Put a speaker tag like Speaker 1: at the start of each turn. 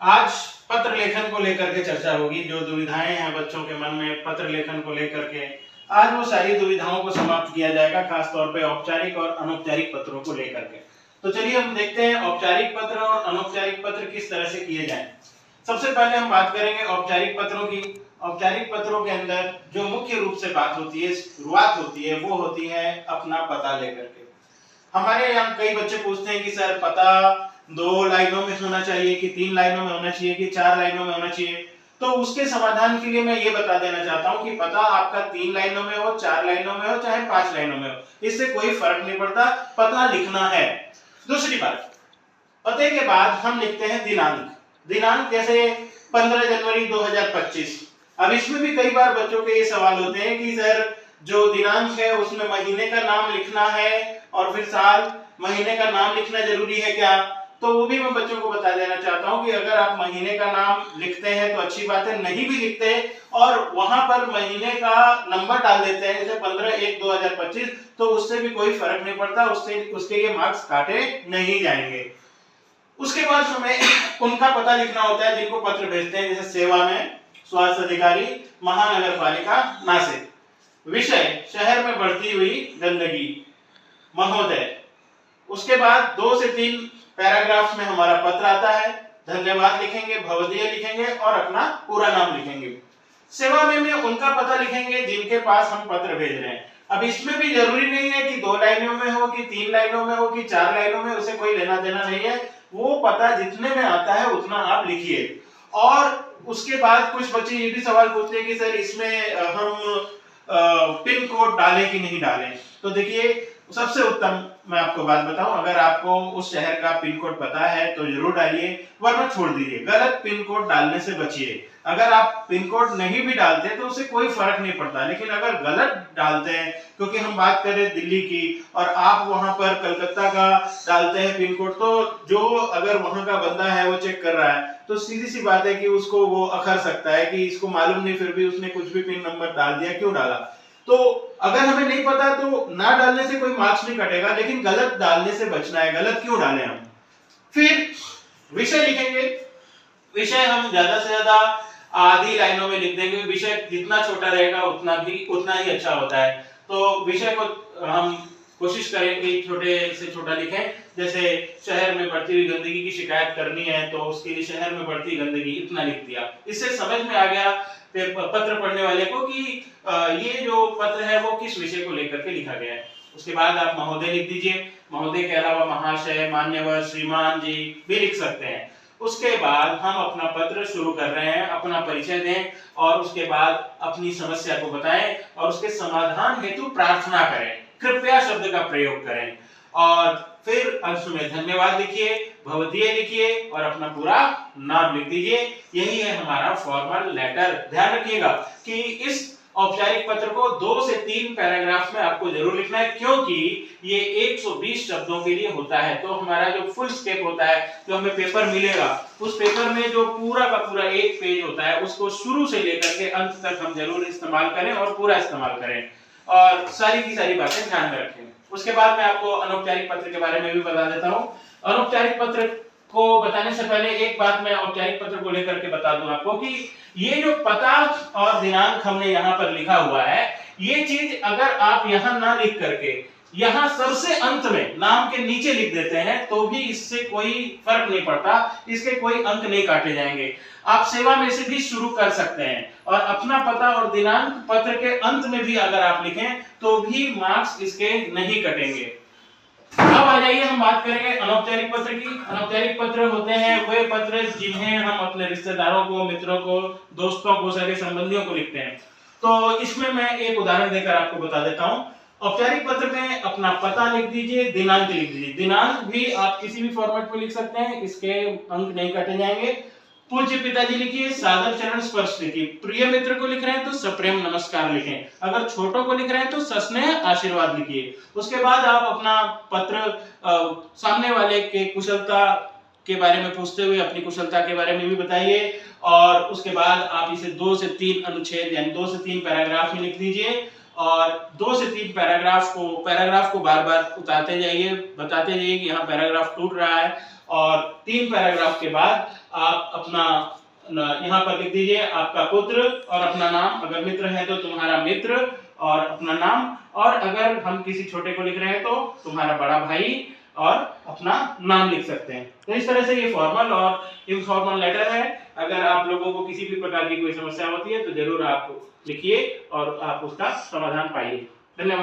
Speaker 1: आज पत्र लेखन को लेकर के चर्चा होगी। जो दुविधाएं हैं बच्चों के मन में पत्र लेखन को लेकर के, आज वो सारी दुविधाओं को समाप्त किया जाएगा, खासतौर पे औपचारिक और अनौपचारिक पत्रों को लेकर के। तो चलिए हम देखते हैं औपचारिक पत्र और अनौपचारिक पत्र किस तरह से किए जाएं। सबसे पहले हम बात करेंगे औपचारिक पत्रों की। औपचारिक पत्रों के अंदर जो मुख्य रूप से बात होती है, शुरुआत होती है, वो होती है अपना पता लेकर के। हमारे यहाँ कई बच्चे पूछते हैं कि सर पता 2 लाइनों में होना चाहिए कि 3 लाइनों में होना चाहिए कि 4 लाइनों में होना चाहिए। तो उसके समाधान के लिए मैं ये बता देना चाहता हूँ कि पता आपका 3 लाइनों में हो, 4 लाइनों में हो, चाहे 5 लाइनों में हो, इससे कोई फर्क नहीं पड़ता, पता लिखना है। दूसरी बात, पते के बाद हम लिखते हैं दिनांक। दिनांक जैसे 15 जनवरी 2025। अब इसमें भी कई बार बच्चों के ये सवाल होते हैं कि सर जो दिनांक है उसमें महीने का नाम लिखना है और फिर साल महीने का नाम लिखना जरूरी है क्या? तो वो भी मैं बच्चों को बता देना चाहता हूं कि अगर आप महीने का नाम लिखते हैं तो अच्छी बात है, नहीं भी लिखते और वहां पर महीने का नंबर डाल देते हैं जैसे 15/1/2025, तो उससे भी कोई फर्क नहीं पड़ता, उससे उसके लिए मार्क्स काटे नहीं जाएंगे। उसके बाद हमें उनका पता लिखना होता है जिनको पत्र भेजते हैं, जैसे सेवा में स्वास्थ्य अधिकारी, महानगर पालिका नासिक। विषय शहर में बढ़ती हुई गंदगी, महोदय। उसके बाद 2 से 3 पैराग्राफ में हमारा पत्र आता है, धन्यवाद लिखेंगे, भवदीय लिखेंगे और अपना पूरा नाम लिखेंगे। सेवा में उनका पता लिखेंगे जिनके पास हम पत्र भेज रहे हैं। अब इसमें भी जरूरी नहीं है कि 2 लाइनों में हो कि 3 लाइनों में हो कि 4 लाइनों में, उसे कोई लेना देना नहीं है। वो पता जितने में आता है उतना आप लिखिए। और उसके बाद कुछ बच्चे ये भी सवाल पूछते हैं कि सर इसमें हम पिन कोड डालें कि नहीं डालें। तो देखिए सबसे उत्तम मैं आपको बात बताऊं, अगर आपको उस शहर का पिन कोड पता है तो जरूर डालिए, वरना छोड़ दीजिए। गलत पिन कोड डालने से बचिए। अगर आप पिन कोड नहीं भी डालते तो उससे कोई फर्क नहीं पड़ता, लेकिन अगर गलत डालते हैं, क्योंकि हम बात करें दिल्ली की और आप वहां पर कलकत्ता का डालते हैं पिन कोड, तो जो अगर वहां का बंदा है वो चेक कर रहा है तो सीधी सी बात है कि उसको वो अखर सकता है कि इसको मालूम नहीं, फिर भी उसने कुछ भी पिन नंबर डाल दिया, क्यों डाला। तो अगर हमें नहीं पता तो ना डालने से कोई मार्क्स नहीं कटेगा, लेकिन गलत डालने से बचना है। गलत क्यों डालें हम। फिर विषय लिखेंगे। विषय हम ज्यादा से ज्यादा आधी लाइनों में लिख देंगे। विषय जितना छोटा रहेगा उतना ही अच्छा होता है। तो विषय को हम कोशिश करें कि छोटे से छोटा लिखें। जैसे शहर में बढ़ती हुई गंदगी की शिकायत करनी है तो उसके लिए शहर में बढ़ती गंदगी इतना लिख दिया। इससे समझ में आ गया पत्र पढ़ने वाले को कि ये जो पत्र है वो किस विषय को लेकर के लिखा गया है। उसके बाद आप महोदय लिख दीजिए। महोदय के अलावा महाशय, मान्यवर, श्रीमान जी भी लिख सकते हैं। उसके बाद हम अपना पत्र शुरू कर रहे हैं, अपना परिचय दें और उसके बाद अपनी समस्या को बताएं और उसके समाधान हेतु प्रार्थना करें, कृपया शब्द का प्रयोग करें और फिर अंत में धन्यवाद लिखिए, भवदीय लिखिए और अपना पूरा नाम लिख दीजिए। यही है हमारा फॉर्मल लेटर। ध्यान रखिएगा कि इस औपचारिक पत्र को 2 से 3 पैराग्राफ में आपको जरूर लिखना है, क्योंकि ये 120 शब्दों के लिए होता है। तो हमारा जो फुल स्केप होता है, जो हमें पेपर मिलेगा, उस पेपर में जो पूरा का पूरा 1 पेज होता है, उसको शुरू से लेकर के अंत तक हम जरूर इस्तेमाल करें और पूरा इस्तेमाल करें और सारी की सारी बातें ध्यान में रखें। उसके बाद मैं आपको अनौपचारिक पत्र के बारे में भी बता देता हूं। अनौपचारिक पत्र को बताने से पहले एक बात मैं औपचारिक पत्र को लेकर के बता दूं आपको कि ये जो पता और दिनांक हमने यहाँ पर लिखा हुआ है, ये चीज अगर आप यहाँ ना लिख करके यहाँ सबसे अंत में नाम के नीचे लिख देते हैं तो भी इससे कोई फर्क नहीं पड़ता, इसके कोई अंक नहीं काटे जाएंगे। आप सेवा में से भी शुरू कर सकते हैं और अपना पता और दिनांक पत्र के अंत में भी अगर आप लिखें तो भी मार्क्स इसके नहीं कटेंगे। अब आ जाइए हम बात करेंगे अनौपचारिक पत्र की। अनौपचारिक पत्र होते हैं वे पत्र जिन्हें हम अपने रिश्तेदारों को, मित्रों को, दोस्तों को, सगे संबंधियों को लिखते हैं। तो इसमें मैं एक उदाहरण देकर आपको बता देता हूं। औपचारिक पत्र में अपना पता लिख दीजिए, दिनांक लिख दीजिए। दिनांक भी आप किसी भी फॉर्मेट में लिख सकते हैं, इसके अंक नहीं काटे जाएंगे। पूज्य पिताजी लिखिए, सादर चरण स्पर्श लिखिए। प्रिय मित्र को लिख रहे हैं तो सप्रेम नमस्कार लिखें। अगर छोटों को लिख रहे हैं तो सस्नेह आशीर्वाद लिखिए। उसके बाद आप अपना पत्र सामने वाले के कुशलता के बारे में पूछते हुए अपनी कुशलता के बारे में भी बताइए और उसके बाद आप इसे 2 से 3 अनुच्छेद यानी 2 से 3 पैराग्राफ में लिख दीजिए और 2 से 3 पैराग्राफ को बार बार उतारते जाइए, बताते जाइए कि यहाँ पैराग्राफ टूट रहा है। और 3 पैराग्राफ के बाद आप अपना यहाँ पर लिख दीजिए आपका पुत्र और अपना नाम, अगर मित्र है तो तुम्हारा मित्र और अपना नाम, और अगर हम किसी छोटे को लिख रहे हैं तो तुम्हारा बड़ा भाई और अपना नाम लिख सकते हैं। तो इस तरह से ये फॉर्मल और इनफॉर्मल लेटर है। अगर आप लोगों को किसी भी प्रकार की कोई समस्या होती है तो जरूर आप लिखिए और आप उसका समाधान पाइए। धन्यवाद।